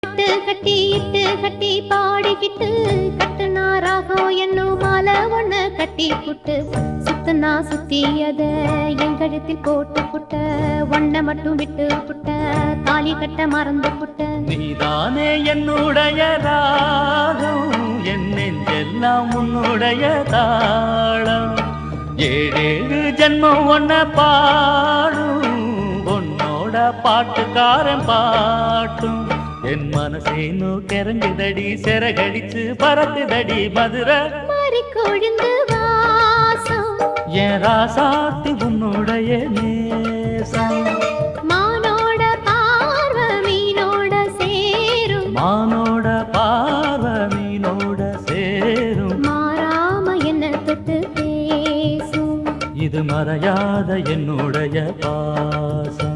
கட்டி இட்டு கட்டி பாடிக்கிட்டு கட்டுனா ராகம் என்னும் மாலை ஒண்ணு கட்டி புட்டு சுத்தனா சுத்தி அத என் கழுத்தில் போட்டு புட்ட ஒன்ன மட்டும் விட்டு புட்ட தாலி கட்ட மறந்து புட்ட. நீதானே என்னுடைய ராகம் என் நெஞ்செல்லாம் உன்னுடைய தாளம் ஏழேழு ஜென்மம் ஒன்ன பாடும் உன்னோட பாட்டுக்காரன் பாட்டும் என் மனசேனோ கெரங்குதடி செரகடிச்சு பறக்குதடி மதுரை மாறி கொழுந்து வாசம் என் ராசாத்தி உன்னுடைய நேசம். மானோட பார்வ மீனோட சேரும் மானோட பார்வ மீனோட சேரும் மாறாம என்ன தொட்டு பேசும் இது மறையாத என்னுடைய பாசம்.